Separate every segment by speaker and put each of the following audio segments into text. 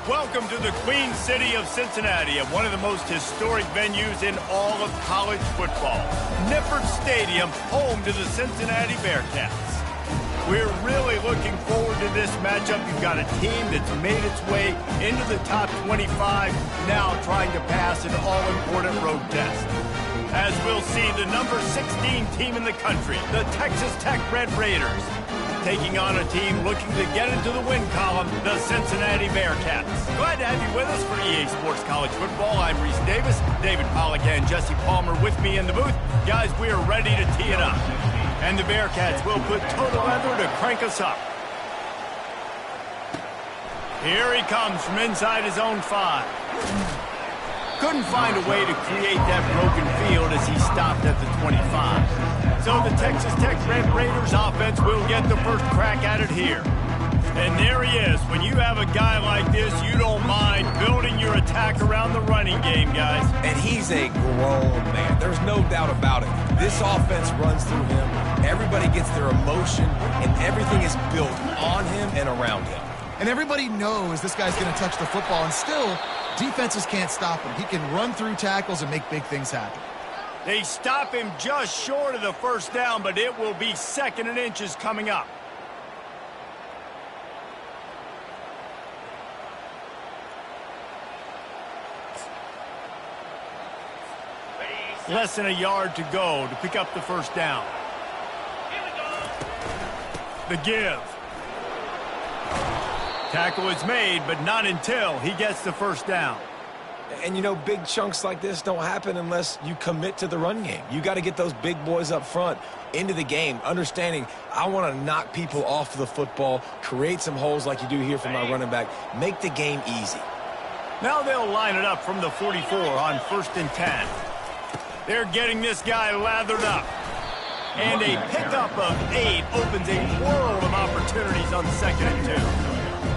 Speaker 1: Welcome to the Queen City of Cincinnati at one of the most historic venues in all of college football. Nippert Stadium, home to the Cincinnati Bearcats. We're really looking forward to this matchup. You've got a team that's made its way into the top 25, now trying to pass an all-important road test. As we'll see, the number 16 team in the country, the TexasTech Red Raiders, taking on a team looking to get into the win column, the Cincinnati Bearcats. Glad to have you with us for EA Sports College Football. I'm Reese Davis, David Pollack and Jesse Palmer with me in the booth. Guys, we are ready to tee it up. And the Bearcats will put total leather to crank us up. Here he comes from inside his own 5. Couldn't find a way to create that broken field as he stopped at the 25. So the Texas Tech Red Raiders offense will get the first crack at it here. And there he is. When you have a guy like this, you don't mind building your attack around the running game, guys.
Speaker 2: And he's a grown man. There's no doubt about it. This offense runs through him. Everybody gets their emotion, and everything is built on him and around him.
Speaker 3: And everybody knows this guy's going to touch the football, and still, defenses can't stop him. He can run through tackles and make big things happen.
Speaker 1: They stop him just short of the first down, but it will be 2nd and inches coming up. Less than a yard to go to pick up the first down. The give. Tackle is made, but not until he gets the first down.
Speaker 2: And, you know, big chunks like this don't happen unless you commit to the run game. You got to get those big boys up front into the game, understanding I want to knock people off the football, create some holes like you do here for my running back, make the game easy.
Speaker 1: Now they'll line it up from the 44 on 1st and 10. They're getting this guy lathered up. And a pickup of 8 opens a world of opportunities on 2nd and 2.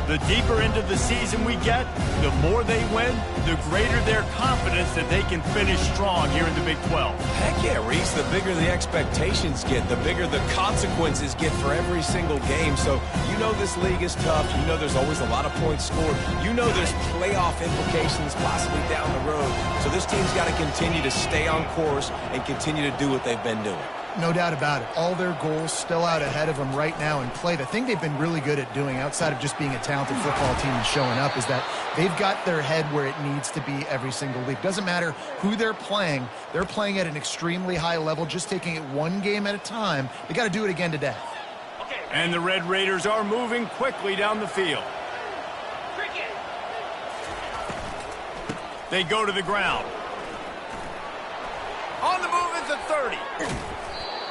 Speaker 1: The deeper into the season we get, the more they win, the greater their confidence that they can finish strong here in the Big 12.
Speaker 2: Heck yeah, Reese. The bigger the expectations get, the bigger the consequences get for every single game. So you know this league is tough. You know there's always a lot of points scored. You know there's playoff implications possibly down the road. So this team's got to continue to stay on course and continue to do what they've been doing.
Speaker 3: No doubt about it. All their goals still out ahead of them right now in play. The thing they've been really good at doing outside of just being a talented football team and showing up is that they've got their head where it needs to be every single week. Doesn't matter who they're playing at an extremely high level, just taking it one game at a time. They got to do it again today.
Speaker 1: And the Red Raiders are moving quickly down the field. They go to the ground. On the move is the 30.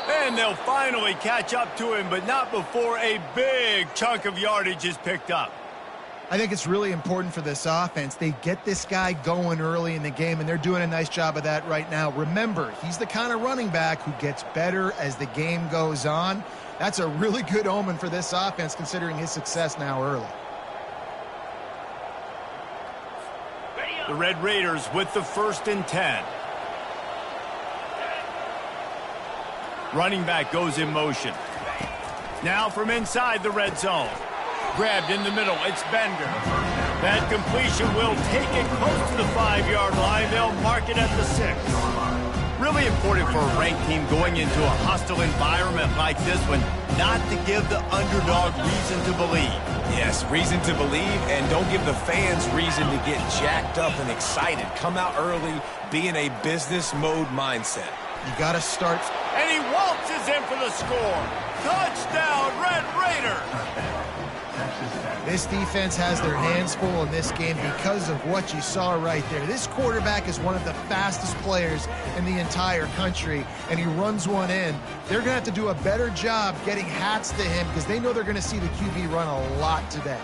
Speaker 1: And they'll finally catch up to him, but not before a big chunk of yardage is picked up.
Speaker 3: I think it's really important for this offense. They get this guy going early in the game, and they're doing a nice job of that right now. Remember, he's the kind of running back who gets better as the game goes on. That's a really good omen for this offense, considering his success now early.
Speaker 1: The Red Raiders with the 1st and 10. Running back goes in motion. Now from inside the red zone. Grabbed in the middle, it's Bender. That completion will take it close to the 5-yard line. They'll mark it at the 6. Really important for a ranked team going into a hostile environment like this one, not to give the underdog reason to believe.
Speaker 2: Yes, reason to believe, and don't give the fans reason to get jacked up and excited. Come out early, be in a business mode mindset.
Speaker 3: You got to start.
Speaker 1: And he waltzes in for the score. Touchdown, Red Raiders!
Speaker 3: This defense has their hands full in this game because of what you saw right there. This quarterback is one of the fastest players in the entire country, and he runs one in. They're going to have to do a better job getting hats to him because they know they're going to see the QB run a lot today.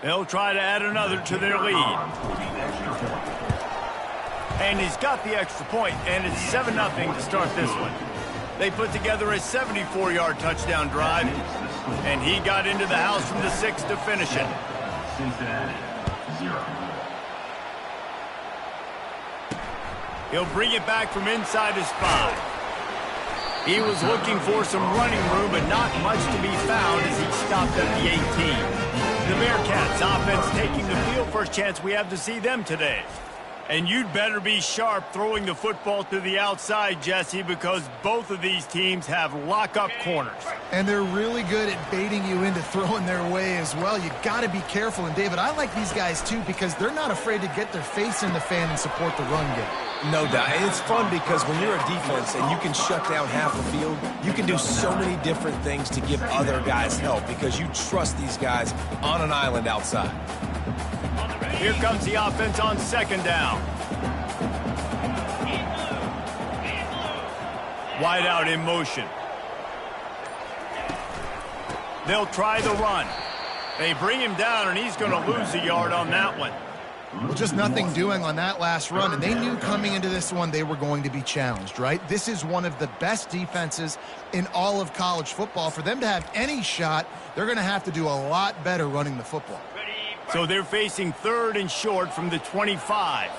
Speaker 1: They'll try to add another to their lead. And he's got the extra point, and it's 7-0 to start this one. They put together a 74-yard touchdown drive, and he got into the house from the 6 to finish it. Cincinnati, 0. He'll bring it back from inside his 5. He was looking for some running room, but not much to be found as he stopped at the 18. The Bearcats offense taking the field. First chance we have to see them today. And you'd better be sharp throwing the football to the outside, Jesse, because both of these teams have lock-up corners.
Speaker 3: And they're really good at baiting you into throwing their way as well. You got to be careful. And, David, I like these guys, too, because they're not afraid to get their face in the fan and support the run game.
Speaker 2: No doubt. And it's fun because when you're a defense and you can shut down half the field, you can do so many different things to give other guys help because you trust these guys on an island outside.
Speaker 1: Here comes the offense on second down. Wide out in motion. They'll try the run. They bring him down, and he's going to lose a yard on that one.
Speaker 3: Well, just nothing doing on that last run, and they knew coming into this one they were going to be challenged, right? This is one of the best defenses in all of college football. For them to have any shot, they're going to have to do a lot better running the football.
Speaker 1: So they're facing 3rd and short from the 25.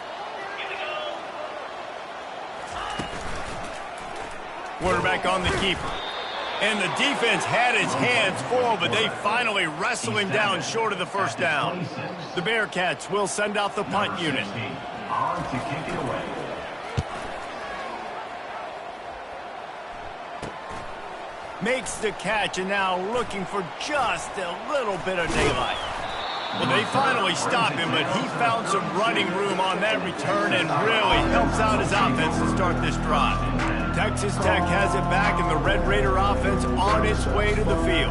Speaker 1: Quarterback on the keeper. And the defense had its hands full, but they finally wrestle him down short of the first down. The Bearcats will send out the punt unit. Makes the catch and now looking for just a little bit of daylight. Well, they finally stop him, but he found some running room on that return and really helps out his offense to start this drive. Texas Tech has it back, and the Red Raider offense on its way to the field.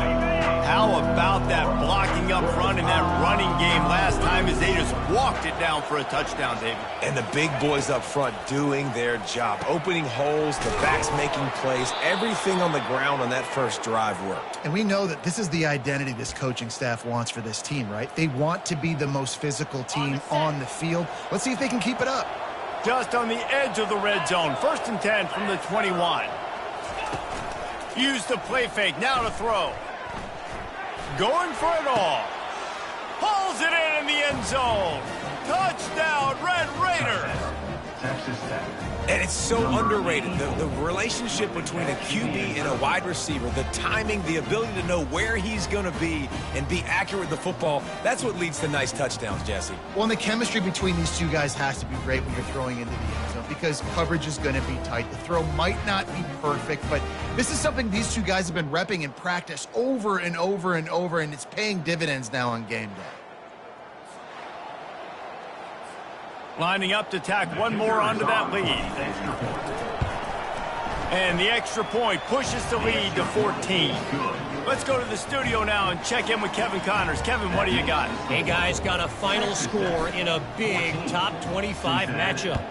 Speaker 1: How about that blocking up front and that running game last time as they just walked it down for a touchdown, David?
Speaker 2: And the big boys up front doing their job, opening holes, the backs making plays. Everything on the ground on that first drive worked.
Speaker 3: And we know that this is the identity this coaching staff wants for this team, right? They want to be the most physical team on the field. Let's see if they can keep it up.
Speaker 1: Just on the edge of the red zone. 1st and 10 from the 21. Use the play fake. Now to throw. Going for it all. Pulls it in the end zone. Touchdown, Red Raiders.
Speaker 2: Texas Tech. And it's so underrated. The relationship between a QB and a wide receiver, the timing, the ability to know where he's going to be and be accurate with the football, that's what leads to nice touchdowns, Jesse.
Speaker 3: Well, and the chemistry between these two guys has to be great when you're throwing into the end zone because coverage is going to be tight. The throw might not be perfect, but this is something these two guys have been repping in practice over and over and over, and it's paying dividends now on game day.
Speaker 1: Lining up to tack one more onto that lead. And the extra point pushes the lead to 14. Let's go to the studio now and check in with Kevin Connors. Kevin, what do you got?
Speaker 4: Hey, guys, got a final score in a big top 25 matchup.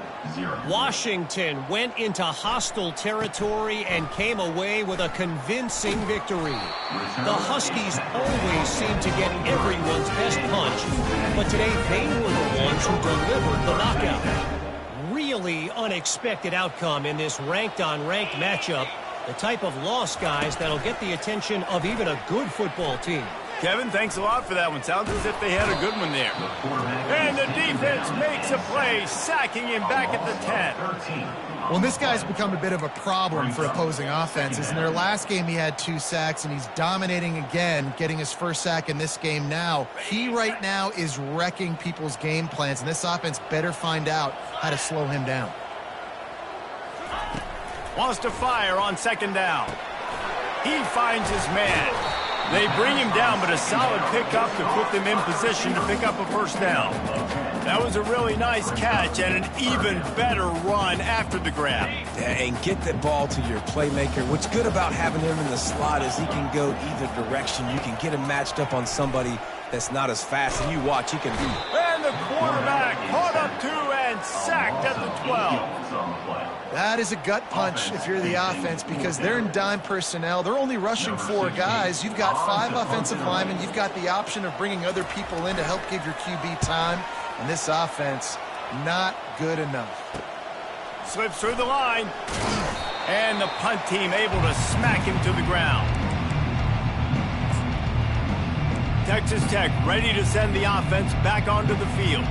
Speaker 4: Washington went into hostile territory and came away with a convincing victory. The Huskies always seem to get everyone's best punch, but today they were the ones who delivered the knockout. Really unexpected outcome in this ranked-on-ranked matchup, the type of loss, guys, that'll get the attention of even a good football team.
Speaker 1: Kevin, thanks a lot for that one. Sounds as if they had a good one there. And the defense makes a play, sacking him back at the 10.
Speaker 3: Well, this guy's become a bit of a problem for opposing offenses. In their last game, he had 2 sacks, and he's dominating again, getting his first sack in this game now. He right now is wrecking people's game plans, and this offense better find out how to slow him down.
Speaker 1: Wants to fire on second down. He finds his man. They bring him down, but a solid pickup to put them in position to pick up a first down. That was a really nice catch and an even better run after the grab.
Speaker 2: Yeah, and get the ball to your playmaker. What's good about having him in the slot is he can go either direction. You can get him matched up on somebody that's not as fast, and you watch, he can do it.
Speaker 1: And the quarterback caught up to and sacked at the 12.
Speaker 3: That is a gut punch if you're the offense because they're in dime personnel. They're only rushing 4 guys. You've got 5 offensive linemen. You've got the option of bringing other people in to help give your QB time. And this offense, not good enough.
Speaker 1: Slips through the line. And the punt team able to smack him to the ground. Texas Tech ready to send the offense back onto the field.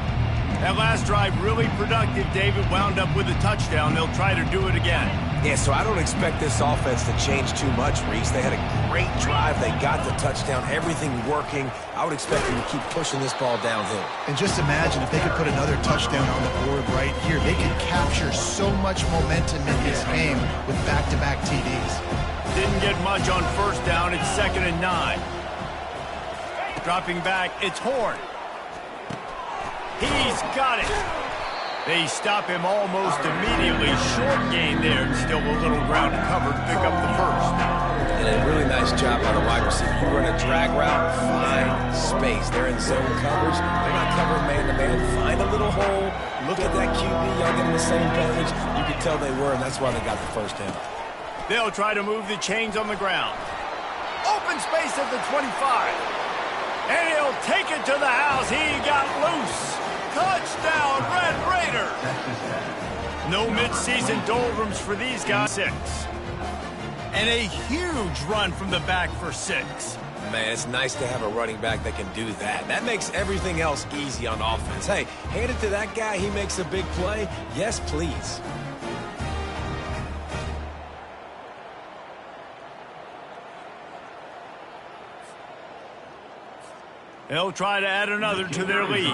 Speaker 1: That last drive really productive. David wound up with a touchdown. They'll try to do it again.
Speaker 2: Yeah, so I don't expect this offense to change too much, Reese. They had a great drive. They got the touchdown, everything working. I would expect them to keep pushing this ball downhill.
Speaker 3: And just imagine if they could put another touchdown on the board right here. They could capture so much momentum in this game with back-to-back TDs.
Speaker 1: Didn't get much on first down. It's 2nd and 9. Dropping back, it's Horn. He's got it. They stop him almost immediately. Short gain there. Still a little ground to cover to pick up the first.
Speaker 2: And a really nice job by the wide receiver. You run a drag route, find space. They're in zone coverage. They're not covering man-to-man. Find a little hole. Look at that QB. Y'all getting the same package. You could tell they were, and that's why they got the first down.
Speaker 1: They'll try to move the chains on the ground. Open space at the 25. And he'll take it to the house. He got loose. Touchdown, Red Raider. No mid-season doldrums for these guys. 6. And a huge run from the back for 6.
Speaker 2: Man, it's nice to have a running back that can do that. That makes everything else easy on offense. Hey, hand it to that guy. He makes a big play. Yes, please.
Speaker 1: They'll try to add another to their lead.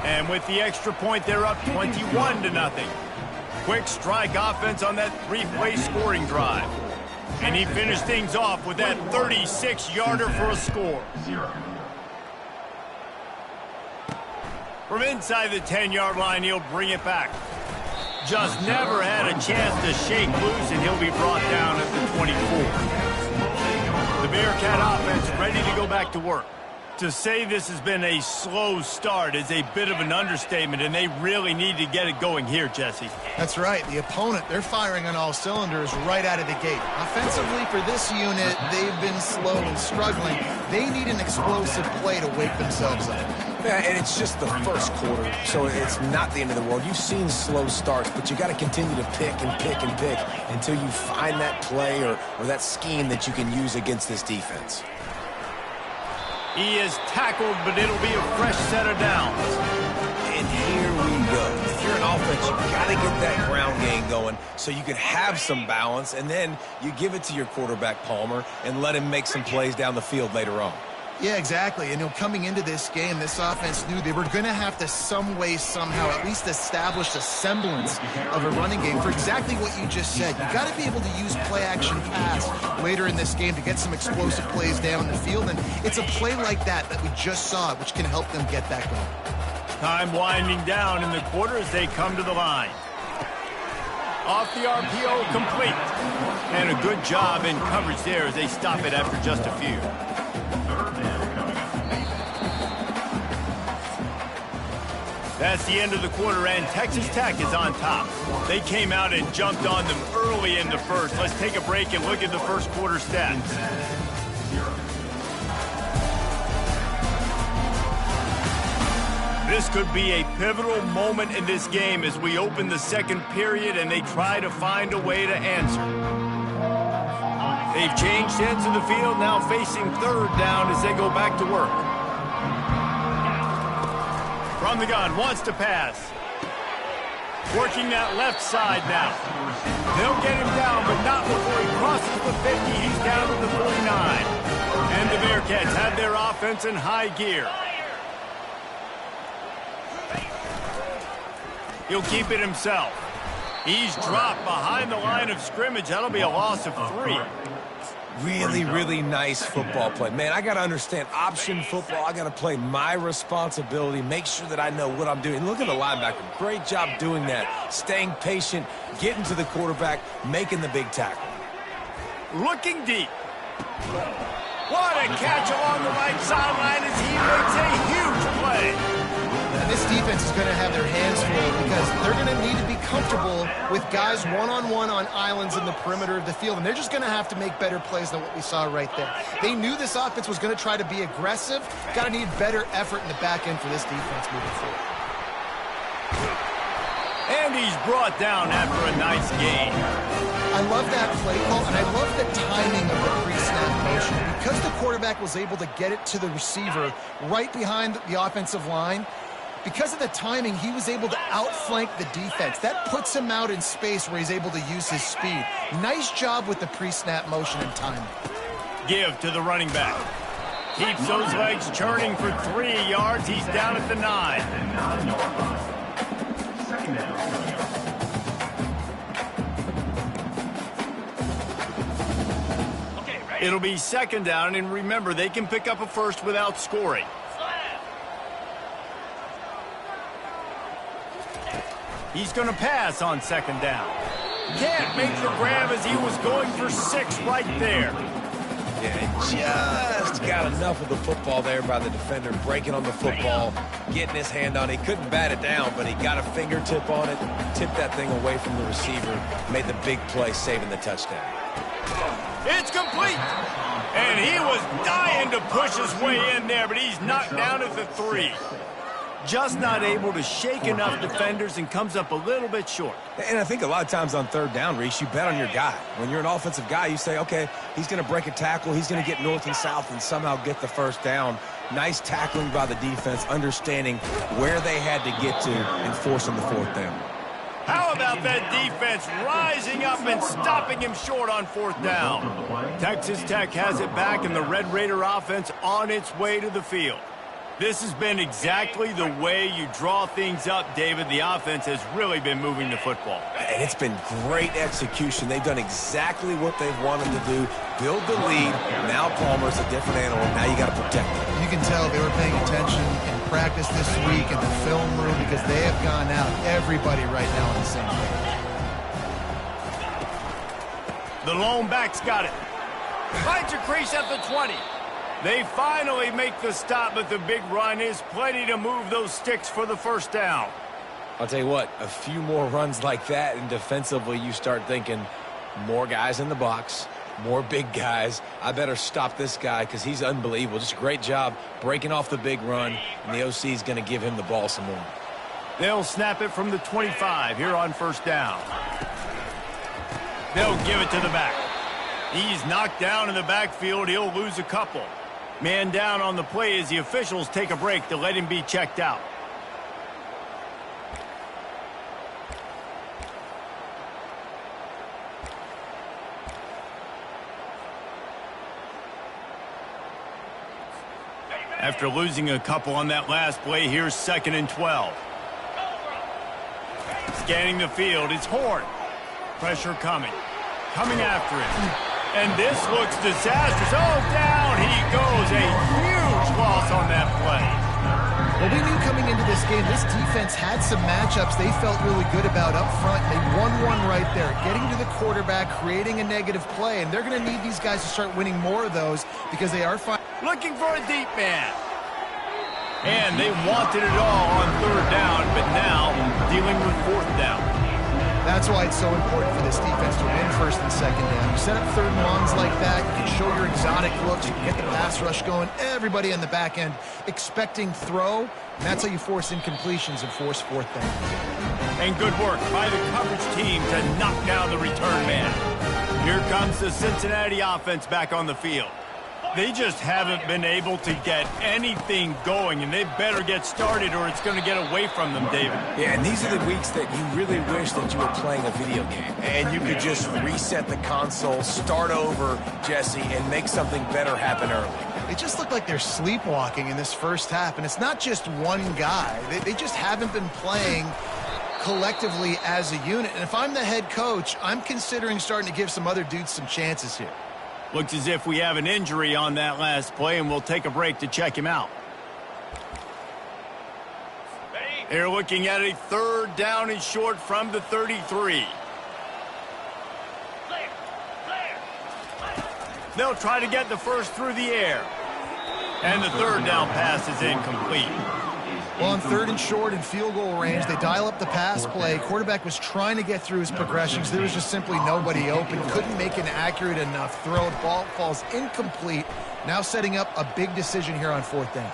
Speaker 1: And with the extra point, they're up 21-0. Quick strike offense on that three-play scoring drive. And he finished things off with that 36-yarder for a score. From inside the 10-yard line, he'll bring it back. Just never had a chance to shake loose, and he'll be brought down at the 24. The Bearcat offense ready to go back to work. To say this has been a slow start is a bit of an understatement, and they really need to get it going here, Jesse.
Speaker 3: That's right. The opponent, they're firing on all cylinders right out of the gate. Offensively, for this unit, they've been slow and struggling. They need an explosive play to wake themselves up.
Speaker 2: Yeah, and it's just the first quarter, so it's not the end of the world. You've seen slow starts, but you got to continue to pick and pick and pick until you find that play or that scheme that you can use against this defense.
Speaker 1: He is tackled, but it'll be a fresh set of downs.
Speaker 2: And here we go. If you're an offense, you got to get that ground game going so you can have some balance, and then you give it to your quarterback, Palmer, and let him make some plays down the field later on.
Speaker 3: Yeah, exactly. And coming into this game, this offense knew they were going to have to some way, somehow, at least establish a semblance of a running game for exactly what you just said. You got to be able to use play-action pass later in this game to get some explosive plays down the field. And it's a play like that we just saw, which can help them get that going.
Speaker 1: Time winding down in the quarter as they come to the line. Off the RPO, complete. And a good job in coverage there as they stop it after just a few. That's the end of the quarter, and Texas Tech is on top. They came out and jumped on them early in the first. Let's take a break and look at the first quarter stats. This could be a pivotal moment in this game as we open the second period and they try to find a way to answer. They've changed ends of the field, now facing third down as they go back to work. From the gun, wants to pass. Working that left side now. They'll get him down, but not before he crosses the 50. He's down to the 49. And the Bearcats have their offense in high gear. He'll keep it himself. He's dropped behind the line of scrimmage. That'll be a loss of 3.
Speaker 2: Really, really nice football play. Man, I got to understand option football. I got to play my responsibility, make sure that I know what I'm doing. Look at the linebacker. Great job doing that. Staying patient, getting to the quarterback, making the big tackle.
Speaker 1: Looking deep. What a catch along the right sideline as he makes a huge play.
Speaker 3: And this defense is going to have their hands full because they're going to need to be comfortable with guys one-on-one on islands in the perimeter of the field, and they're just going to have to make better plays than what we saw right there. They knew this offense was going to try to be aggressive. Got to need better effort in the back end for this defense moving forward.
Speaker 1: And he's brought down after a nice gain.
Speaker 3: I love that play call, and I love the timing of the pre-snap motion. Because the quarterback was able to get it to the receiver right behind the offensive line, because of the timing, he was able to outflank the defense. That puts him out in space where he's able to use his speed. Nice job with the pre-snap motion and timing.
Speaker 1: Give to the running back. Keeps those legs churning for 3 yards. He's down at the 9. It'll be second down, and remember, they can pick up a first without scoring. He's going to pass on second down. Can't make the grab as he was going for 6 right there.
Speaker 2: Yeah, just got enough of the football there by the defender, breaking on the football, getting his hand on it. He couldn't bat it down, but he got a fingertip on it, tipped that thing away from the receiver, made the big play, saving the touchdown.
Speaker 1: It's complete. And he was dying to push his way in there, but he's knocked down at the 3. Just not able to shake enough defenders and comes up a little bit short.
Speaker 2: And I think a lot of times on third down, Reese, you bet on your guy. When you're an offensive guy, you say, okay, he's going to break a tackle, he's going to get north and south and somehow get the first down. Nice tackling by the defense, understanding where they had to get to and forcing the fourth down.
Speaker 1: How about that defense rising up and stopping him short on fourth down? Texas Tech has it back, and the Red Raider offense on its way to the field. This has been exactly the way you draw things up, David. The offense has really been moving the football.
Speaker 2: And it's been great execution. They've done exactly what they've wanted to do. Build the lead. Now Palmer's a different animal. Now you got to protect it.
Speaker 3: You can tell they were paying attention in practice this week in the film room because they have gone out, everybody right now on the same page.
Speaker 1: The lone back's got it. Finds a crease at the 20. They finally make the stop, but the big run is plenty to move those sticks for the first down.
Speaker 2: I'll tell you what, a few more runs like that, and defensively you start thinking more guys in the box, more big guys. I better stop this guy because he's unbelievable. Just a great job breaking off the big run, and the OC is going to give him the ball some more.
Speaker 1: They'll snap it from the 25 here on first down. They'll give it to the back. He's knocked down in the backfield. He'll lose a couple. Man down on the play as the officials take a break to let him be checked out. After losing a couple on that last play, here's 2nd and 12. Scanning the field, it's Horn. Pressure coming. Coming after it. And this looks disastrous. Oh, down he goes. A huge loss on that play.
Speaker 3: Well, we knew coming into this game, this defense had some matchups they felt really good about up front. They won one right there, getting to the quarterback, creating a negative play. And they're going to need these guys to start winning more of those because they are
Speaker 1: looking for a deep man. And they wanted it all on third down, but now dealing with fourth down.
Speaker 3: That's why it's so important for this defense to win first and second down. You set up third and longs like that, you can show your exotic looks, you can get the pass rush going, everybody on the back end expecting throw, and that's how you force incompletions and force fourth down.
Speaker 1: And good work by the coverage team to knock down the return man. Here comes the Cincinnati offense back on the field. They just haven't been able to get anything going, and they better get started or it's going to get away from them, David.
Speaker 2: Yeah, and these are the weeks that you really wish that you were playing a video game. And you could just reset the console, start over, Jesse, and make something better happen early.
Speaker 3: It just looked like they're sleepwalking in this first half, and it's not just one guy. They just haven't been playing collectively as a unit. And if I'm the head coach, I'm considering starting to give some other dudes some chances here.
Speaker 1: Looks as if we have an injury on that last play, and we'll take a break to check him out. They're looking at a third down and short from the 33. They'll try to get the first through the air. And the third down pass is incomplete.
Speaker 3: Well, on third and short and field goal range, they dial up the pass play. Quarterback was trying to get through his progressions. There was just simply nobody open. Couldn't make an accurate enough throw. Ball falls incomplete. Now setting up a big decision here on fourth down.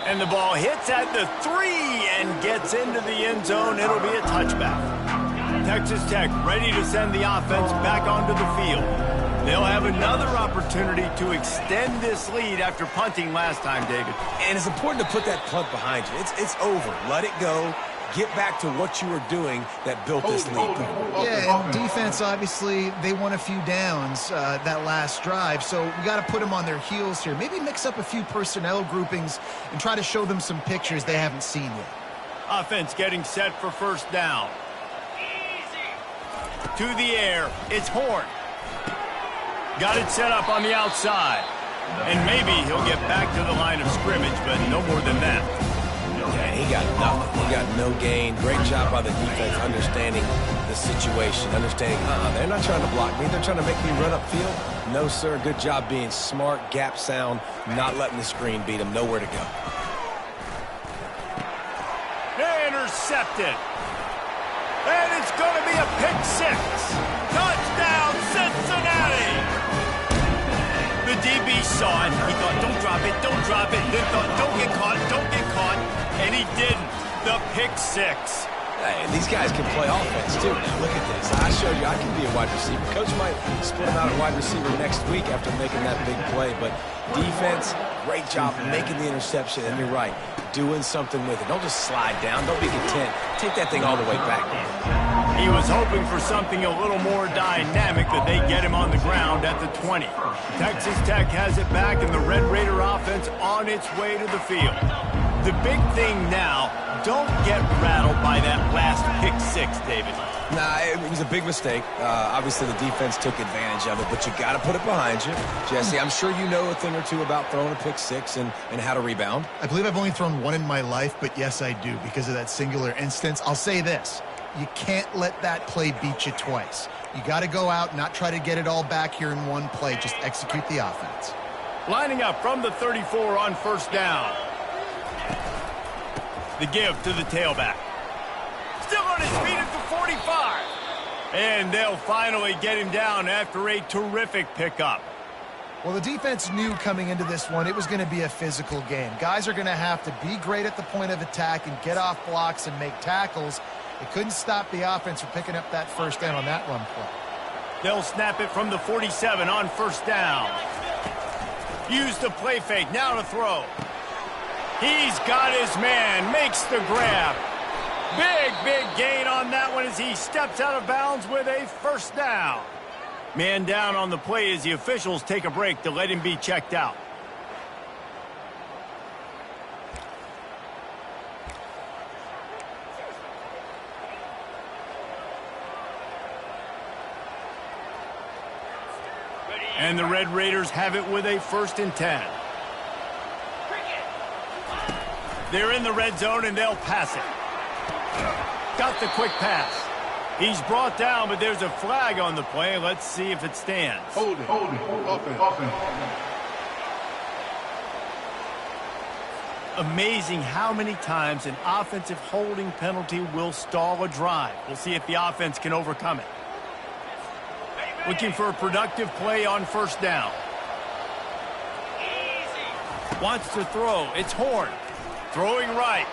Speaker 1: And the ball hits at the 3 and gets into the end zone. It'll be a touchback. Texas Tech ready to send the offense back onto the field. They'll have another opportunity to extend this lead after punting last time, David.
Speaker 2: And it's important to put that punt behind you. It's over. Let it go. Get back to what you were doing that built this lead.
Speaker 3: Yeah, and defense, obviously, they won a few downs that last drive, so we got to put them on their heels here. Maybe mix up a few personnel groupings and try to show them some pictures they haven't seen yet.
Speaker 1: Offense getting set for first down. To the air, it's Horn. Got it set up on the outside. And maybe he'll get back to the line of scrimmage, but no more than that.
Speaker 2: Yeah, he got nothing. He got no gain. Great job by the defense understanding the situation, understanding, they're not trying to block me. They're trying to make me run upfield. No, sir. Good job being smart, gap sound, not letting the screen beat him. Nowhere to go.
Speaker 1: Intercepted. And it's going to be a pick six. Touchdown, Cincinnati. The DB saw it. He thought, don't drop it, don't drop it. Then thought, don't get caught, don't get caught. And he didn't. The pick six.
Speaker 2: Hey, these guys can play offense, too. Now, look at this. I showed you I can be a wide receiver. Coach might split him out at wide receiver next week after making that big play. But defense, great job making the interception. And you're right, doing something with it. Don't just slide down. Don't be content. Take that thing all the way back.
Speaker 1: He was hoping for something a little more dynamic, that they get him on the ground at the 20. Texas Tech has it back, and the Red Raider offense on its way to the field. The big thing now, don't get rattled by that last pick six, David.
Speaker 2: Nah, it was a big mistake. Obviously, the defense took advantage of it, but you got to put it behind you. Jesse, I'm sure you know a thing or two about throwing a pick six and how to rebound.
Speaker 3: I believe I've only thrown one in my life, but yes, I do because of that singular instance. I'll say this. You can't let that play beat you twice. You got to go out, not try to get it all back here in one play. Just execute the offense.
Speaker 1: Lining up from the 34 on first down. The give to the tailback. Still on his feet at the 45. And they'll finally get him down after a terrific pickup.
Speaker 3: Well, the defense knew coming into this one it was going to be a physical game. Guys are going to have to be great at the point of attack and get off blocks and make tackles. They couldn't stop the offense from picking up that first down on that run play.
Speaker 1: They'll snap it from the 47 on first down. Use the play fake, now to throw. He's got his man, makes the grab. Big gain on that one as he steps out of bounds with a first down. Man down on the play as the officials take a break to let him be checked out. And the Red Raiders have it with a 1st and 10. They're in the red zone, and they'll pass it. Got the quick pass. He's brought down, but there's a flag on the play. Let's see if it stands.
Speaker 5: Hold it. Offense.
Speaker 1: Amazing how many times an offensive holding penalty will stall a drive. We'll see if the offense can overcome it. Looking for a productive play on first down. Wants to throw. It's Horn. Throwing right.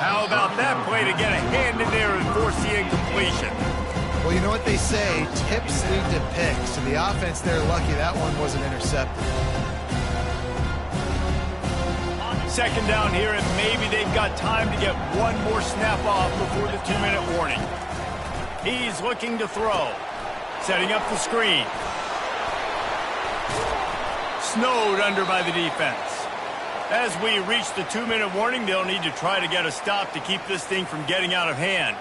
Speaker 1: How about that play to get a hand in there and force the incompletion?
Speaker 3: Well, you know what they say, tips lead to picks. And the offense, they're lucky that one wasn't intercepted.
Speaker 1: Second down here, and maybe they've got time to get one more snap off before the 2-minute warning. He's looking to throw. Setting up the screen. Snowed under by the defense. As we reach the 2-minute warning, they'll need to try to get a stop to keep this thing from getting out of hand.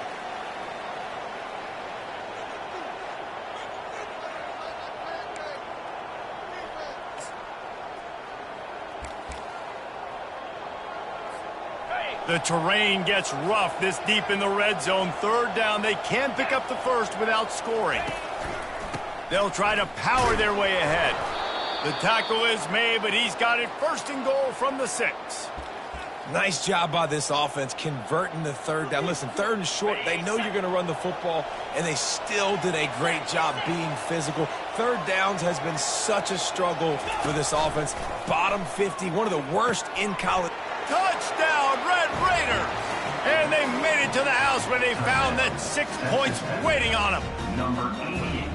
Speaker 1: The terrain gets rough this deep in the red zone. 3rd down, they can't pick up the first without scoring. They'll try to power their way ahead. The tackle is made, but he's got it 1st and goal from the 6.
Speaker 2: Nice job by this offense converting the 3rd down. Listen, 3rd and short, they know you're going to run the football, and they still did a great job being physical. 3rd downs has been such a struggle for this offense. Bottom 50, one of the worst in college.
Speaker 1: Touchdown, Red Raiders! And they made it to the house where they found that 6 points waiting on them.
Speaker 5: Number 80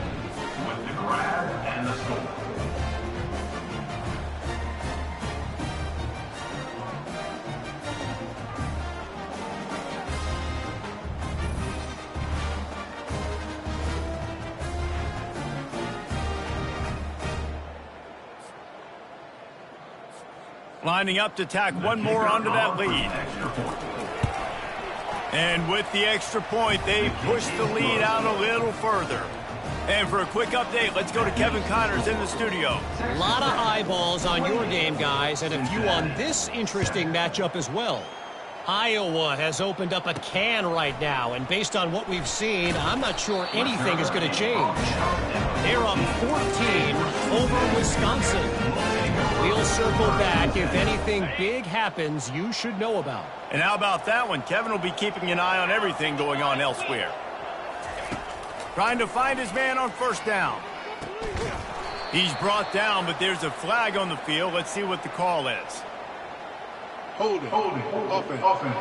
Speaker 5: with the grab and the score.
Speaker 1: Lining up to tack one more onto that lead. And with the extra point, they push the lead out a little further. And for a quick update, let's go to Kevin Connors in the studio.
Speaker 4: A lot of eyeballs on your game, guys, and a few on this interesting matchup as well. Iowa has opened up a can right now, and based on what we've seen, I'm not sure anything is going to change. They're up 14 over Wisconsin. We'll circle back if anything big happens you should know about.
Speaker 1: And how about that one? Kevin will be keeping an eye on everything going on elsewhere. Trying to find his man on first down. He's brought down, but there's a flag on the field. Let's see what the call is.
Speaker 5: Holding. Offense.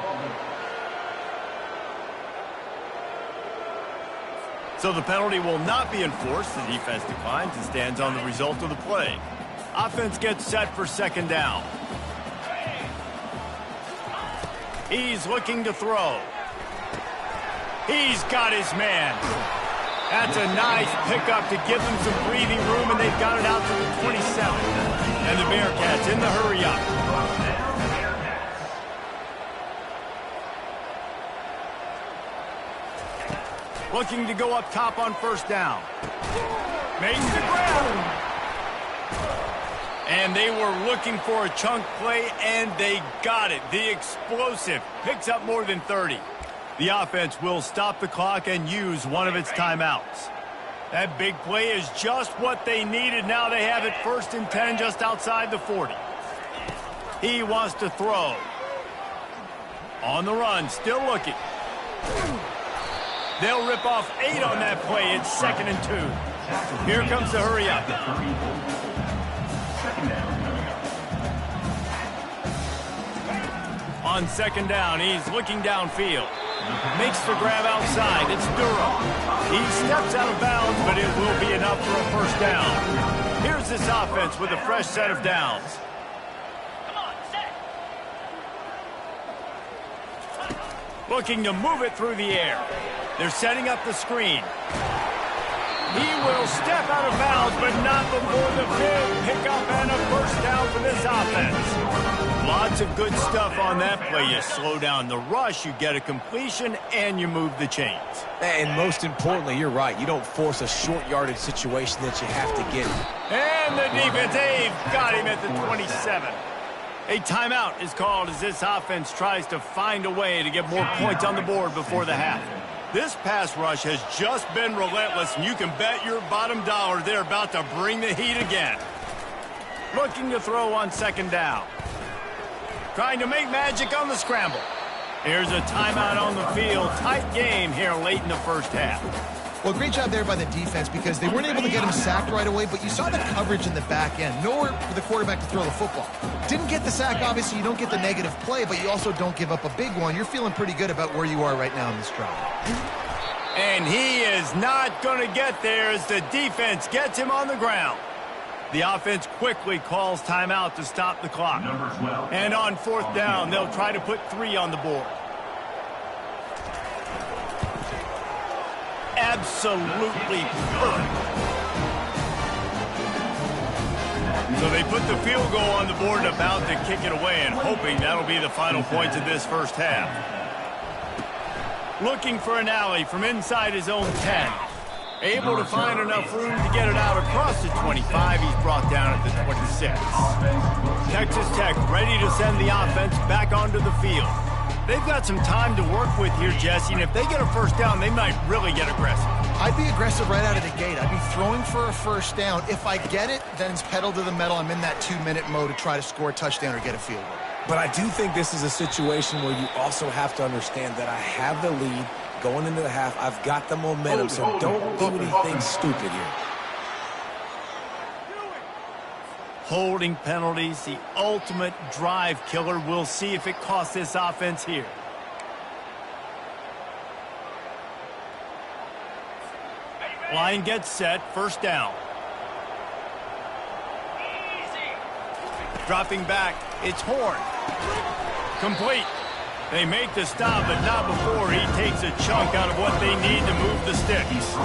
Speaker 1: So the penalty will not be enforced. The defense declines and stands on the result of the play. Offense gets set for second down. He's looking to throw. He's got his man. That's a nice pickup to give them some breathing room, and they've got it out to the 27. And the Bearcats in the hurry up. Looking to go up top on first down. Makes the grab. And they were looking for a chunk play, and they got it. The explosive picks up more than 30. The offense will stop the clock and use one of its timeouts. That big play is just what they needed. Now they have it 1st and 10 just outside the 40. He wants to throw. On the run, still looking. They'll rip off 8 on that play. It's 2nd and 2. Here comes the hurry up. On second down, he's looking downfield. Makes the grab outside. It's Durham. He steps out of bounds, but it will be enough for a first down. Here's this offense with a fresh set of downs. Looking to move it through the air. They're setting up the screen. He will step out of bounds, but not before the big pickup and a first down for this offense. Lots of good stuff on that play. You slow down the rush, you get a completion, and you move the chains.
Speaker 2: And most importantly, you're right. You don't force a short yardage situation that you have to get.
Speaker 1: And the defense, they've got him at the 27. A timeout is called as this offense tries to find a way to get more points on the board before the half. This pass rush has just been relentless, and you can bet your bottom dollar they're about to bring the heat again. Looking to throw on second down. Trying to make magic on the scramble. Here's a timeout on the field. Tight game here late in the first half.
Speaker 3: Well, great job there by the defense because they weren't able to get him sacked right away, but you saw the coverage in the back end. Nowhere for the quarterback to throw the football. Didn't get the sack, obviously. You don't get the negative play, but you also don't give up a big one. You're feeling pretty good about where you are right now in this drive.
Speaker 1: And he is not going to get there as the defense gets him on the ground. The offense quickly calls timeout to stop the clock. And on fourth down, they'll try to put 3 on the board. Absolutely perfect. So they put the field goal on the board and about to kick it away and hoping that'll be the final points of this first half. Looking for an alley from inside his own 10. Able to find enough room to get it out across the 25. He's brought down at the 26. Texas Tech ready to send the offense back onto the field. They've got some time to work with here, Jesse, and if they get a first down, they might really get aggressive.
Speaker 3: I'd be aggressive right out of the gate. I'd be throwing for a first down. If I get it, then it's pedal to the metal. I'm in that 2-minute mode to try to score a touchdown or get a field goal.
Speaker 2: But I do think this is a situation where you also have to understand that I have the lead going into the half. I've got the momentum, so don't do anything stupid here.
Speaker 1: Holding penalties, the ultimate drive killer. We'll see if it costs this offense here. Line gets set, first down. Dropping back, it's Horn. Complete. They make the stop, but not before he takes a chunk out of what they need to move the sticks.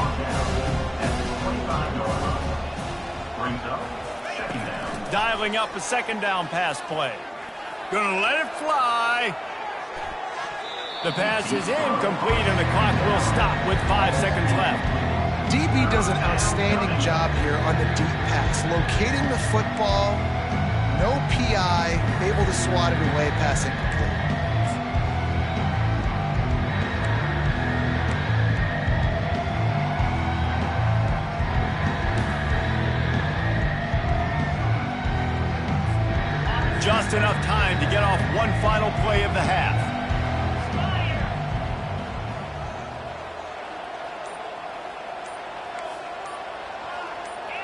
Speaker 1: Dialing up a second down pass play. Gonna let it fly. The pass is incomplete, and the clock will stop with 5 seconds left.
Speaker 3: DB does an outstanding job here on the deep pass, locating the football, no PI, able to swat it away, pass incomplete.
Speaker 1: Just enough time to get off one final play of the half.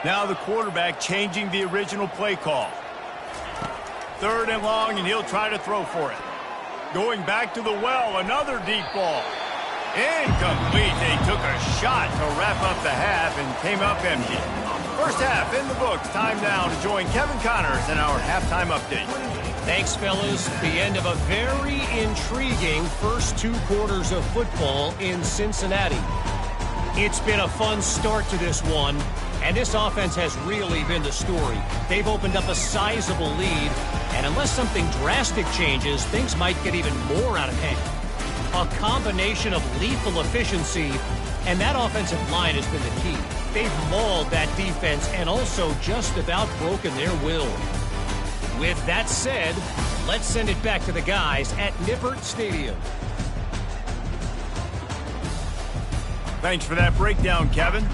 Speaker 1: Now the quarterback changing the original play call. 3rd and long, and he'll try to throw for it. Going back to the well, another deep ball. Incomplete. They took a shot to wrap up the half and came up empty. First half in the books. Time now to join Kevin Connors in our halftime update.
Speaker 4: Thanks, fellas. The end of a very intriguing first 2 quarters of football in Cincinnati. It's been a fun start to this one, and this offense has really been the story. They've opened up a sizable lead, and unless something drastic changes, things might get even more out of hand. A combination of lethal efficiency, and that offensive line has been the key. They've mauled that defense and also just about broken their will. With that said, let's send it back to the guys at Nippert Stadium.
Speaker 1: Thanks for that breakdown, Kevin.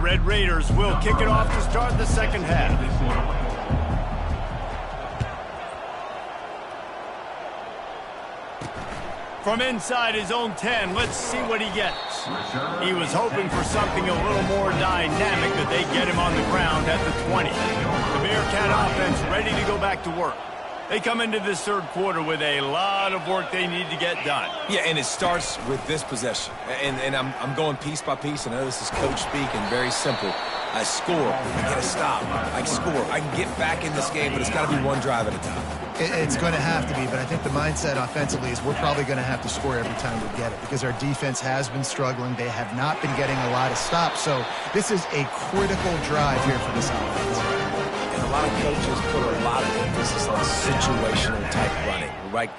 Speaker 1: Red Raiders will kick it off to start the second half. From inside his own 10, let's see what he gets. He was hoping for something a little more dynamic, but they get him on the ground at the 20. The Bearcat offense ready to go back to work. They come into this third quarter with a lot of work they need to get done.
Speaker 2: Yeah, and it starts with this possession. And I'm going piece by piece. I know this is coach speak and very simple. I score, I get a stop, I score. I can get back in this game, but it's got to be one drive at a time.
Speaker 3: It's going to have to be, but I think the mindset offensively is we're probably going to have to score every time we get it because our defense has been struggling. They have not been getting a lot of stops. So this is a critical drive here for this offense.
Speaker 2: And a lot of coaches put a lot of emphasis on situational type running, right?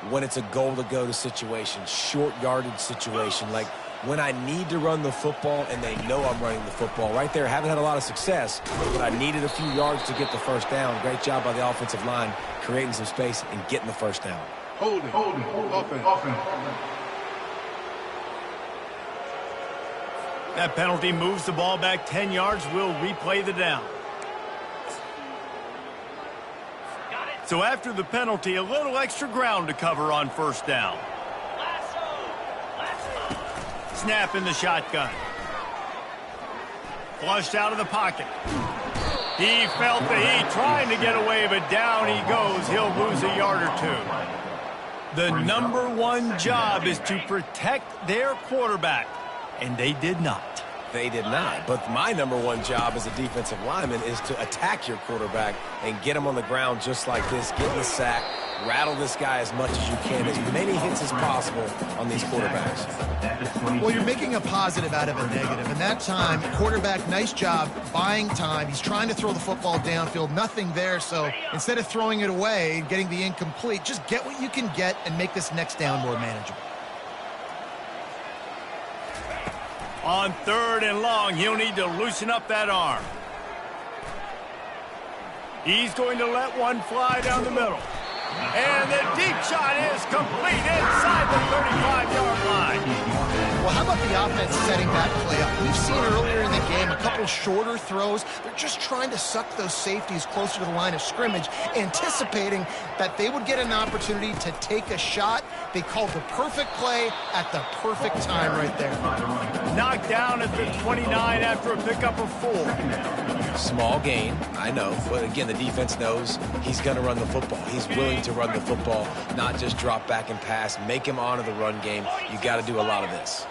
Speaker 2: When it's a goal-to-go situation, short yardage situation, like when I need to run the football and they know I'm running the football. Right there, haven't had a lot of success, but I needed a few yards to get the first down. Great job by the offensive line, creating some space and getting the first down.
Speaker 5: Hold it, offense.
Speaker 1: That penalty moves the ball back 10 yards. We'll replay the down. So after the penalty, a little extra ground to cover on first down. Snap in the shotgun. Flushed out of the pocket. He felt the heat trying to get away, but down he goes. He'll lose a yard or two. The number one job is to protect their quarterback, and they did not.
Speaker 2: They did not. But my number one job as a defensive lineman is to attack your quarterback and get him on the ground just like this, get the sack, rattle this guy as much as you can, as many hits as possible on these quarterbacks.
Speaker 3: Well, you're making a positive out of a negative. And that time, quarterback, nice job buying time. He's trying to throw the football downfield, nothing there. So instead of throwing it away and getting the incomplete, just get what you can get and make this next down more manageable.
Speaker 1: On 3rd and long, he'll need to loosen up that arm. He's going to let one fly down the middle. And the deep shot is complete inside the 35-yard line.
Speaker 3: Well, how about the offense setting that play up? We've seen earlier in the game a couple shorter throws. They're just trying to suck those safeties closer to the line of scrimmage, anticipating that they would get an opportunity to take a shot. They called the perfect play at the perfect time right there.
Speaker 1: Knocked down at the 29 after a pickup of 4.
Speaker 2: Small gain, I know, but again, the defense knows he's going to run the football. He's willing to run the football, not just drop back and pass, make him honor the run game. You got to do a lot of this.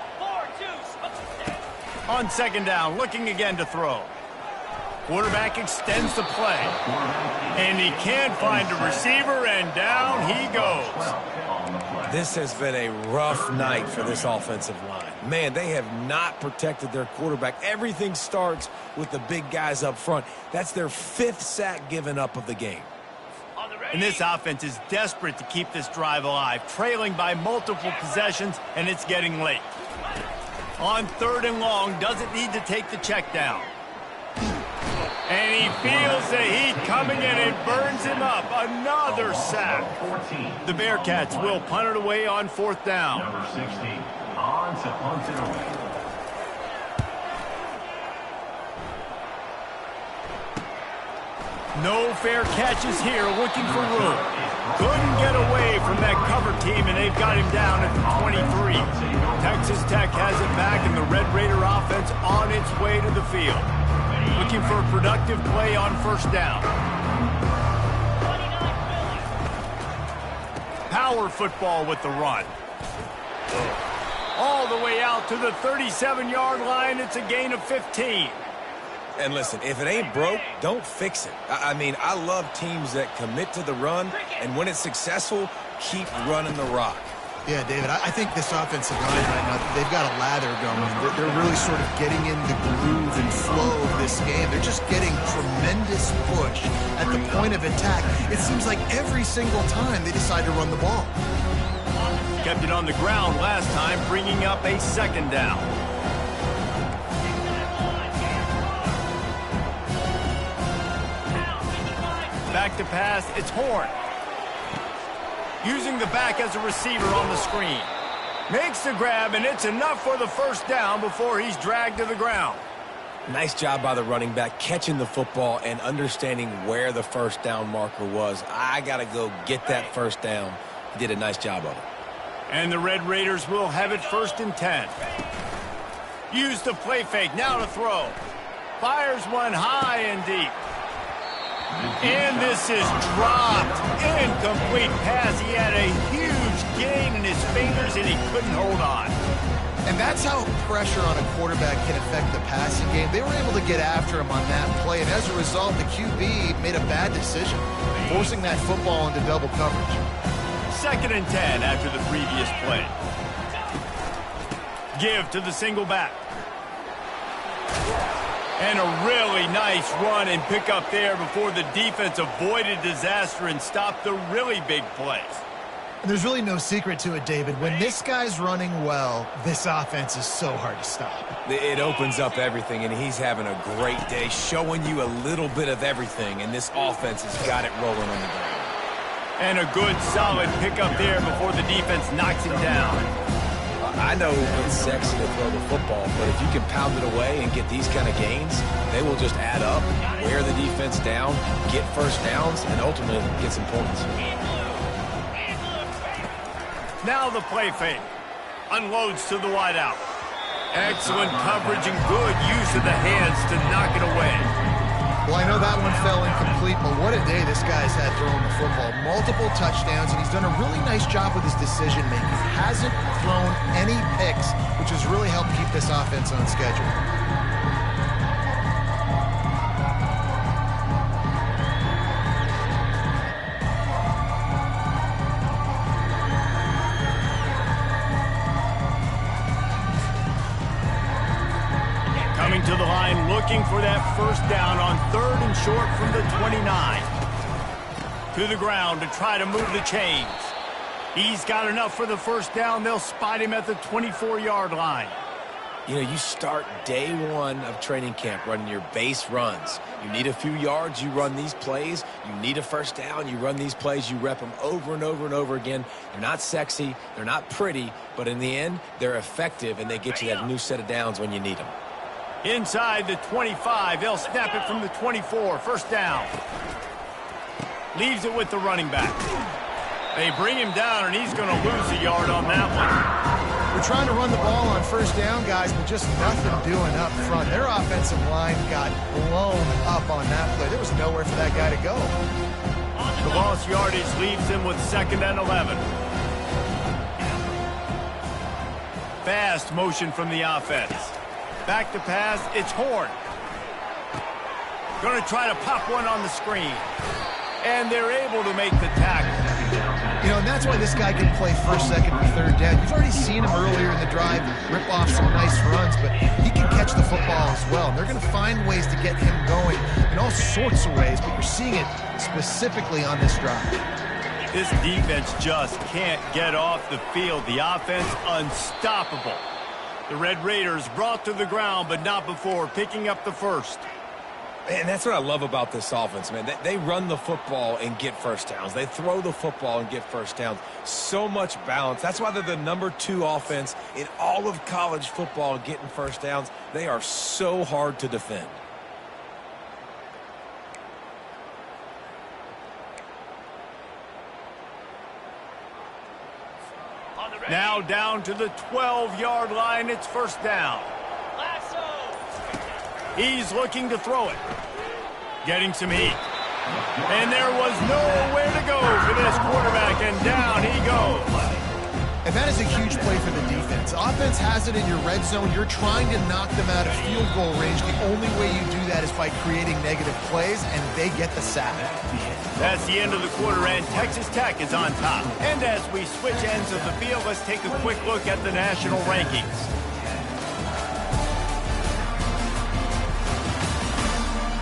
Speaker 1: On 2nd down, looking again to throw. Quarterback extends the play. And he can't find a receiver, and down he goes.
Speaker 2: This has been a rough night for this offensive line. Man, they have not protected their quarterback. Everything starts with the big guys up front. That's their 5th sack given up of the game.
Speaker 1: And this offense is desperate to keep this drive alive, trailing by multiple possessions, and it's getting late. On 3rd and long, doesn't need to take the check down. And he feels the heat coming in and burns him up. Another sack. The Bearcats will punt it away on 4th down.
Speaker 5: Number 60 on to punt it away.
Speaker 1: No fair catches here, looking for room. Couldn't get away from that cover team, and they've got him down at the 23. Texas Tech has it back, and the Red Raider offense on its way to the field. Looking for a productive play on 1st down. Power football with the run. All the way out to the 37-yard line. It's a gain of 15.
Speaker 2: And listen, if it ain't broke, don't fix it. I mean, I love teams that commit to the run, and when it's successful, keep running the rock.
Speaker 3: Yeah, David, I think this offensive line right now, they've got a lather going. They're really sort of getting in the groove and flow of this game. They're just getting tremendous push at the point of attack. It seems like every single time they decide to run the ball.
Speaker 1: Kept it on the ground last time, bringing up a 2nd down. Back to pass, it's Horn. Using the back as a receiver on the screen. Makes the grab, and it's enough for the 1st down before he's dragged to the ground.
Speaker 2: Nice job by the running back, catching the football and understanding where the 1st down marker was. I got to go get that 1st down. He did a nice job of it.
Speaker 1: And the Red Raiders will have it 1st and 10. Use the play fake, now to throw. Fires one high and deep. And this is dropped. Incomplete pass. He had a huge gain in his fingers, and he couldn't hold on.
Speaker 3: And that's how pressure on a quarterback can affect the passing game. They were able to get after him on that play, and as a result, the QB made a bad decision, forcing that football into double coverage.
Speaker 1: 2nd and 10 after the previous play. Give to the single back. And a really nice run and pick up there before the defense avoided disaster and stopped the really big plays.
Speaker 3: And there's really no secret to it, David. When this guy's running well, this offense is so hard to stop.
Speaker 2: It opens up everything, and he's having a great day, showing you a little bit of everything, and this offense has got it rolling on the ground.
Speaker 1: And a good, solid pickup there before the defense knocks him down.
Speaker 2: I know it's sexy to throw the football, but if you can pound it away and get these kind of gains, they will just add up, wear the defense down, get 1st downs, and ultimately get some points.
Speaker 1: Now the play fake. Unloads to the wideout. Excellent coverage and good use of the hands to knock it away.
Speaker 3: Well, I know that one fell incomplete, but what a day this guy's had throwing the football. Multiple touchdowns, and he's done a really nice job with his decision-making. Hasn't thrown any picks, which has really helped keep this offense on schedule.
Speaker 1: Coming to the line, looking for that first down on 3rd and short from the 29. To the ground to try to move the chains. He's got enough for the first down. They'll spot him at the 24-yard line.
Speaker 2: You know, you start day one of training camp running your base runs. You need a few yards, you run these plays. You need a first down, you run these plays. You rep them over and over and over again. They're not sexy, they're not pretty, but in the end, they're effective, and they get you that new set of downs when you need them.
Speaker 1: Inside the 25, they'll snap it from the 24. First down. Leaves it with the running back. They bring him down, and he's going to lose a yard on that one.
Speaker 3: We're trying to run the ball on first down, guys, but just nothing doing up front. Their offensive line got blown up on that play. There was nowhere for that guy to go.
Speaker 1: The lost yardage leaves him with 2nd and 11. Fast motion from the offense. Back to pass, it's Horn. Going to try to pop one on the screen. And they're able to make the tackle.
Speaker 3: You know, and that's why this guy can play 1st, 2nd, and 3rd down. You've already seen him earlier in the drive rip off some nice runs, but he can catch the football as well. And they're going to find ways to get him going in all sorts of ways, but you're seeing it specifically on this drive.
Speaker 1: This defense just can't get off the field. The offense unstoppable. The Red Raiders brought to the ground, but not before picking up the first.
Speaker 2: And that's what I love about this offense, man. They run the football and get first downs. They throw the football and get first downs. So much balance. That's why they're the #2 offense in all of college football getting first downs. They are so hard to defend.
Speaker 1: Now down to the 12-yard line. It's first down. He's looking to throw it. Getting some heat. And there was nowhere to go for this quarterback, and down he goes.
Speaker 3: And that is a huge play for the defense. Offense has it in your red zone. You're trying to knock them out of field goal range. The only way you do that is by creating negative plays, and they get the sack.
Speaker 1: That's the end of the quarter, and Texas Tech is on top. And as we switch ends of the field, let's take a quick look at the national rankings.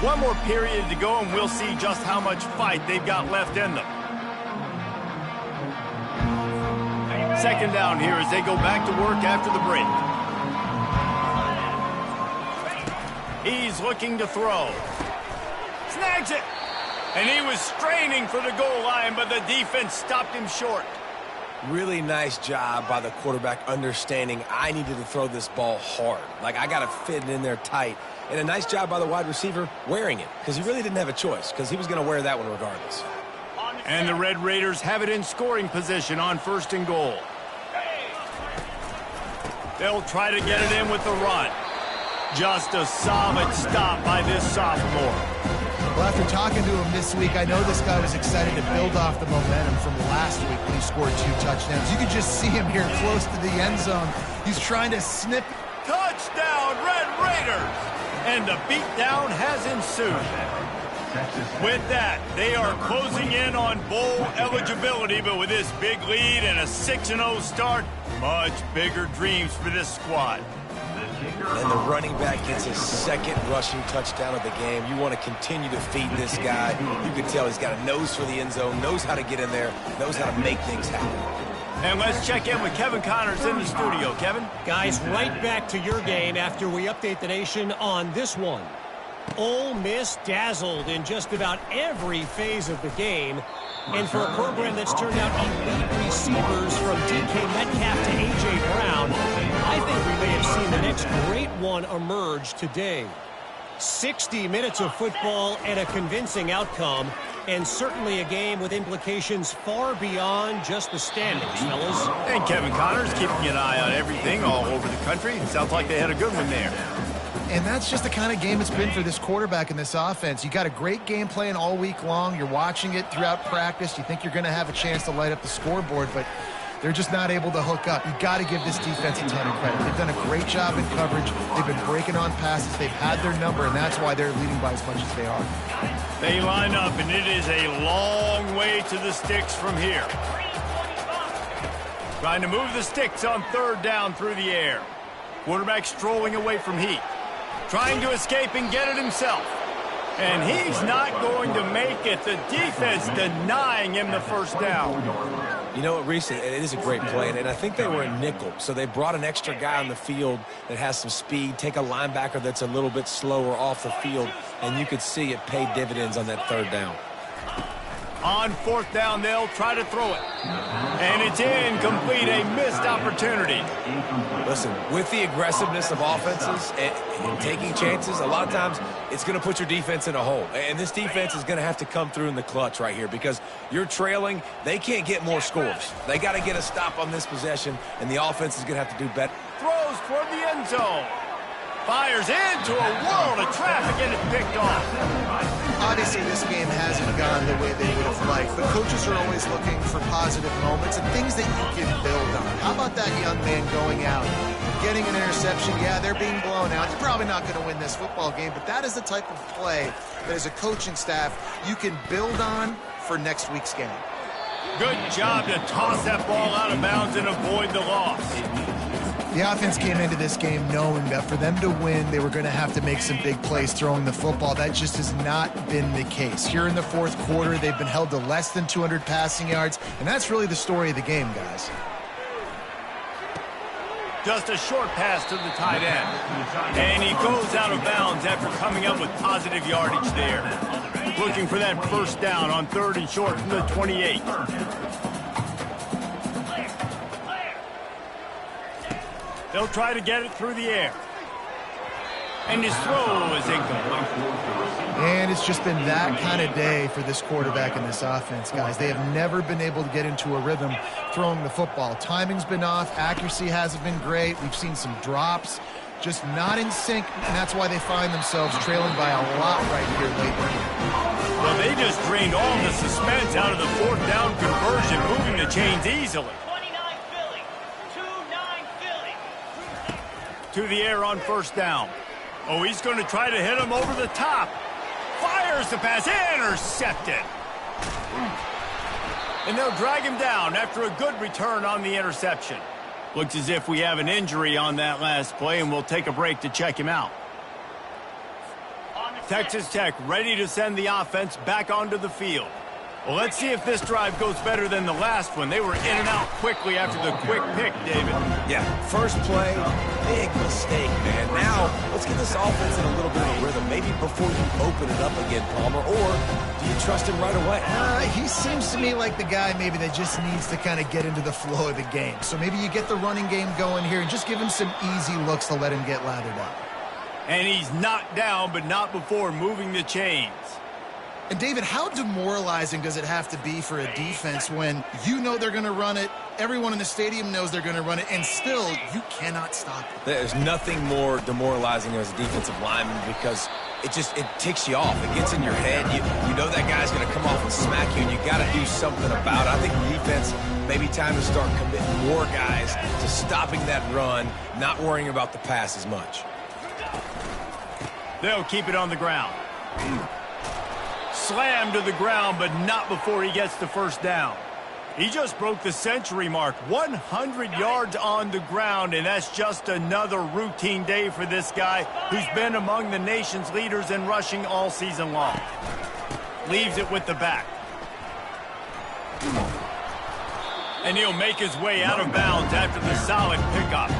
Speaker 1: One more period to go, and we'll see just how much fight they've got left in them. 2nd down here as they go back to work after the break. He's looking to throw. Snags it. And he was straining for the goal line, but the defense stopped him short.
Speaker 2: Really nice job by the quarterback understanding I needed to throw this ball hard. Like, I got to fit it in there tight. And a nice job by the wide receiver wearing it, because he really didn't have a choice, because he was going to wear that one regardless.
Speaker 1: And the Red Raiders have it in scoring position on 1st and goal. They'll try to get it in with the run. Just a solid stop by this sophomore.
Speaker 3: Well, after talking to him this week, I know this guy was excited to build off the momentum from last week when he scored 2 touchdowns. You could just see him here close to the end zone. He's trying to snip.
Speaker 1: Touchdown, Red Raiders! And the beatdown has ensued. With that, they are closing in on bowl eligibility, but with this big lead and a 6-0 start, much bigger dreams for this squad.
Speaker 2: And the running back gets his 2nd rushing touchdown of the game. You want to continue to feed this guy. You can tell he's got a nose for the end zone, knows how to get in there, knows how to make things happen.
Speaker 1: And let's check in with Kevin Connors in the studio. Kevin?
Speaker 4: Guys, right back to your game after we update the nation on this one. Ole Miss dazzled in just about every phase of the game. And for a program that's turned out elite receivers from DK Metcalf to A.J. Brown, I think we may have seen the next great one emerge today. 60 minutes of football and a convincing outcome, and certainly a game with implications far beyond just the standings, fellas.
Speaker 1: And Kevin Connors keeping an eye on everything all over the country. Sounds like they had a good one there.
Speaker 3: And that's just the kind of game it's been for this quarterback in this offense. You got a great game plan all week long. You're watching it throughout practice. You think you're going to have a chance to light up the scoreboard, but they're just not able to hook up. You got to give this defense a ton of credit. They've done a great job in coverage. They've been breaking on passes. They've had their number, and that's why they're leading by as much as they are.
Speaker 1: They line up, and it is a long way to the sticks from here. Trying to move the sticks on third down through the air. Quarterback strolling away from Heat. Trying to escape and get it himself. And he's not going to make it. The defense denying him the first down.
Speaker 2: You know what, Reese, it is a great play, and I think they were in nickel, so they brought an extra guy on the field that has some speed, take a linebacker that's a little bit slower off the field, and you could see it paid dividends on that third down.
Speaker 1: On fourth down, they'll try to throw it. And it's incomplete, a missed opportunity.
Speaker 2: Listen, with the aggressiveness of offenses and taking chances, a lot of times it's going to put your defense in a hole. And this defense is going to have to come through in the clutch right here because you're trailing. They can't get more scores. They got to get a stop on this possession, and the offense is going to have to do better.
Speaker 1: Throws toward the end zone. Fires into a world of traffic, and it's picked off.
Speaker 3: Obviously, this game hasn't gone the way they would have liked, but coaches are always looking for positive moments and things that you can build on. How about that young man going out, getting an interception? Yeah, they're being blown out. You're probably not going to win this football game, but that is the type of play that as a coaching staff you can build on for next week's game.
Speaker 1: Good job to toss that ball out of bounds and avoid the loss.
Speaker 3: The offense came into this game knowing that for them to win, they were going to have to make some big plays throwing the football. That just has not been the case. Here in the fourth quarter, they've been held to less than 200 passing yards, and that's really the story of the game, guys.
Speaker 1: Just a short pass to the tight end. And he goes out of bounds after coming up with positive yardage there. Looking for that first down on third and short from the 28. They'll try to get it through the air. And his throw is incomplete.
Speaker 3: And it's just been that kind of day for this quarterback and this offense, guys. They have never been able to get into a rhythm throwing the football. Timing's been off. Accuracy hasn't been great. We've seen some drops. Just not in sync, and that's why they find themselves trailing by a lot right here lately.
Speaker 1: Well, they just drained all the suspense out of the fourth down conversion, moving the chains easily. To the air on first down. Oh, he's going to try to hit him over the top. Fires the pass, intercepted. And they'll drag him down after a good return on the interception. Looks as if we have an injury on that last play, and we'll take a break to check him out. Texas Tech ready to send the offense back onto the field. Well, let's see if this drive goes better than the last one. They were in and out quickly after the quick pick, David.
Speaker 2: Yeah, first play, big mistake, man. Now, let's get this offense in a little bit of rhythm. Maybe before you open it up again, Palmer, or do you trust him right away?
Speaker 3: He seems to me like the guy maybe that just needs to kind of get into the flow of the game. So maybe you get the running game going here and just give him some easy looks to let him get lathered up.
Speaker 1: And he's knocked down, but not before moving the chains.
Speaker 3: And, David, how demoralizing does it have to be for a defense when you know they're going to run it, everyone in the stadium knows they're going to run it, and still you cannot stop it?
Speaker 2: There's nothing more demoralizing as a defensive lineman because it ticks you off. It gets in your head. You know that guy's going to come off and smack you, and you got to do something about it. I think the defense, maybe time to start committing more guys to stopping that run, not worrying about the pass as much.
Speaker 1: They'll keep it on the ground. Slammed to the ground, but not before he gets the first down. He just broke the century mark, 100 yards on the ground, and that's just another routine day for this guy who's been among the nation's leaders in rushing all season long. Leaves it with the back. And he'll make his way out of bounds after the solid pickup.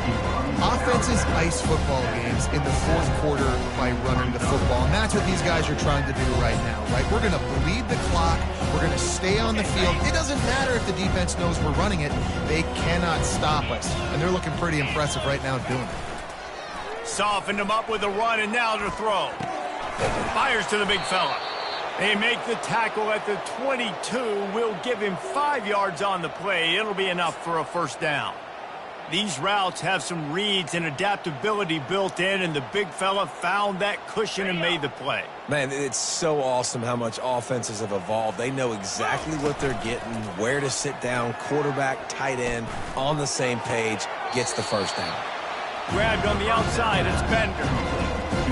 Speaker 3: Offenses ice football games in the fourth quarter by running the football, and that's what these guys are trying to do right now, right? We're going to bleed the clock. We're going to stay on the field. It doesn't matter if the defense knows we're running it. They cannot stop us, and they're looking pretty impressive right now doing it.
Speaker 1: Softened him up with a run, and now to throw. Fires to the big fella. They make the tackle at the 22. Will give him 5 yards on the play. It'll be enough for a first down. These routes have some reads and adaptability built in, and the big fella found that cushion and made the play.
Speaker 2: Man, it's so awesome how much offenses have evolved. They know exactly what they're getting, where to sit down, quarterback, tight end, on the same page, gets the first down.
Speaker 1: Grabbed on the outside, it's Bender.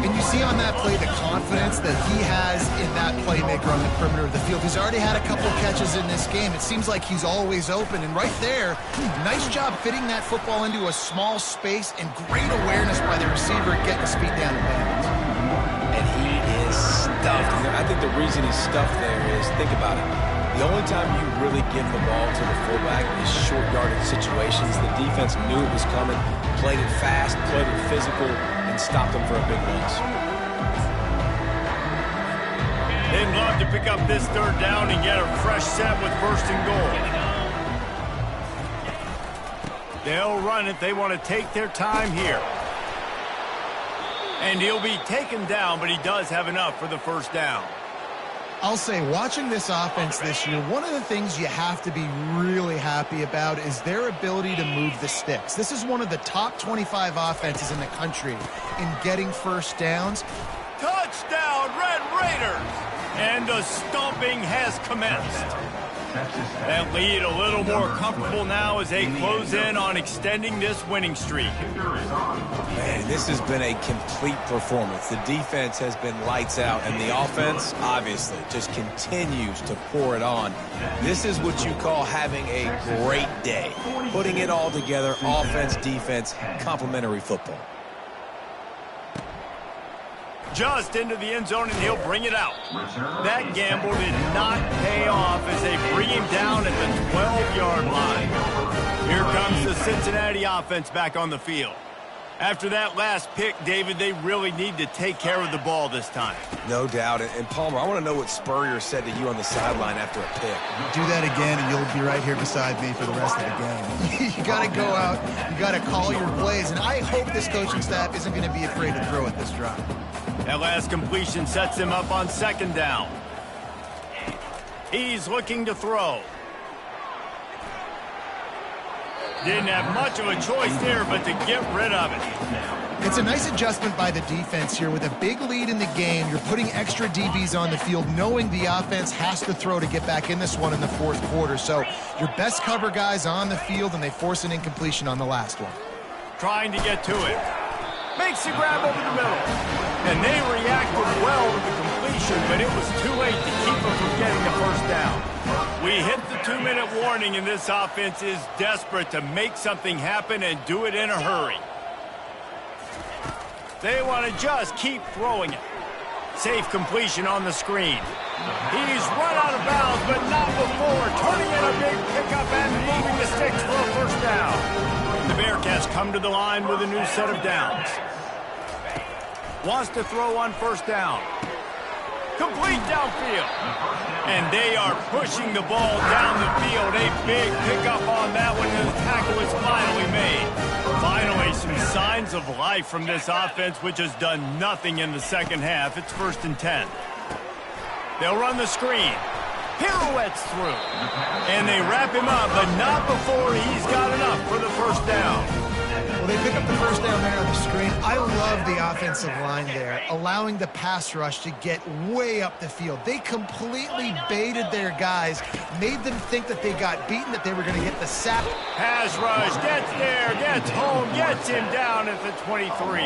Speaker 3: And you see on that play the confidence that he has in that playmaker on the perimeter of the field. He's already had a couple catches in this game. It seems like he's always open. And right there, nice job fitting that football into a small space and great awareness by the receiver getting his feet down in bounds.
Speaker 2: And he is stuffed. And I think the reason he's stuffed there is, think about it, the only time you really give the ball to the fullback is short yardage situations. The defense knew it was coming, played it fast, played it physical, and stopped them for a big loss.
Speaker 1: They'd love to pick up this third down and get a fresh set with first and goal. They'll run it. They want to take their time here. And he'll be taken down, but he does have enough for the first down.
Speaker 3: I'll say, watching this offense this year, one of the things you have to be really happy about is their ability to move the sticks. This is one of the top 25 offenses in the country in getting first downs.
Speaker 1: Touchdown, Red Raiders! And the stomping has commenced. That lead a little more comfortable now as they close in on extending this winning streak.
Speaker 2: Man, this has been a complete performance. The defense has been lights out, and the offense, obviously, just continues to pour it on. This is what you call having a great day. Putting it all together, offense, defense, complementary football.
Speaker 1: Just into the end zone, and he'll bring it out. That gamble did not pay off as they bring him down at the 12-yard line. Here comes the Cincinnati offense back on the field. After that last pick, David, they really need to take care of the ball this time.
Speaker 2: No doubt. And Palmer, I want to know what Spurrier said to you on the sideline after a pick.
Speaker 3: Do that again, and you'll be right here beside me for the rest of the game. You got to go out. You got to call your plays, and I hope this coaching staff isn't going to be afraid to throw at this drive.
Speaker 1: That last completion sets him up on second down. He's looking to throw. Didn't have much of a choice there, but to get rid of it.
Speaker 3: It's a nice adjustment by the defense here. With a big lead in the game, you're putting extra DBs on the field, knowing the offense has to throw to get back in this one in the fourth quarter. So your best cover guys on the field, and they force an incompletion on the last one.
Speaker 1: Trying to get to it. Makes the grab over the middle. And they reacted well to the completion, but it was too late to keep them from getting the first down. We hit the 2-minute warning, and this offense is desperate to make something happen and do it in a hurry. They want to just keep throwing it. Safe completion on the screen. He's run out of bounds, but not before. Turning in a big pickup and moving the sticks for a first down. The Bearcats come to the line with a new set of downs. Wants to throw on first down. Complete downfield. And they are pushing the ball down the field. A big pickup on that one, and the tackle is finally made. Finally, some signs of life from this offense, which has done nothing in the second half. It's 1st and 10. They'll run the screen. Pirouettes through. And they wrap him up, but not before he's got enough for the first down.
Speaker 3: Well, they pick up the first down there on the screen. I love the offensive line there, allowing the pass rush to get way up the field. They completely baited their guys, made them think that they got beaten, that they were going to get the sack.
Speaker 1: Pass rush, gets there, gets home, gets him down at the 23.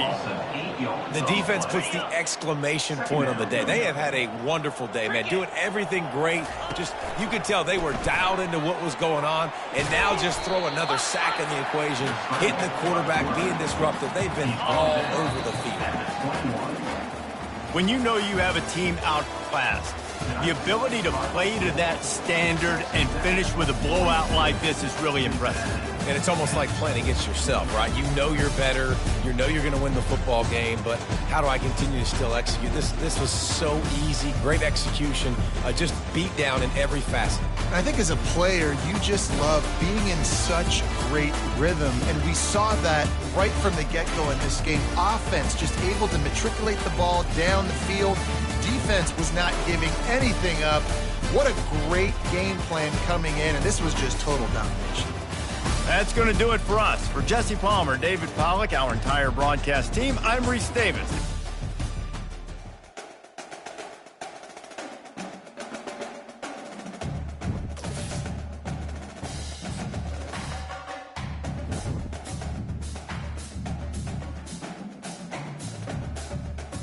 Speaker 2: The defense puts the exclamation point on the day. They have had a wonderful day, man, doing everything great. Just, you could tell they were dialed into what was going on, and now just throw another sack in the equation, hitting the quarterback, being disruptive. They've been all over the field.
Speaker 1: When you know you have a team outclassed, the ability to play to that standard and finish with a blowout like this is really impressive.
Speaker 2: And it's almost like playing against yourself, right? You know you're better. You know you're going to win the football game, but how do I continue to still execute? This was so easy. Great execution. Just beat down in every facet.
Speaker 3: I think as a player, you just love being in such great rhythm, and we saw that right from the get-go in this game. Offense just able to matriculate the ball down the field. Defense was not giving anything up. What a great game plan coming in, and this was just total domination.
Speaker 1: That's going to do it for us. For Jesse Palmer, David Pollack, our entire broadcast team, I'm Reese Davis.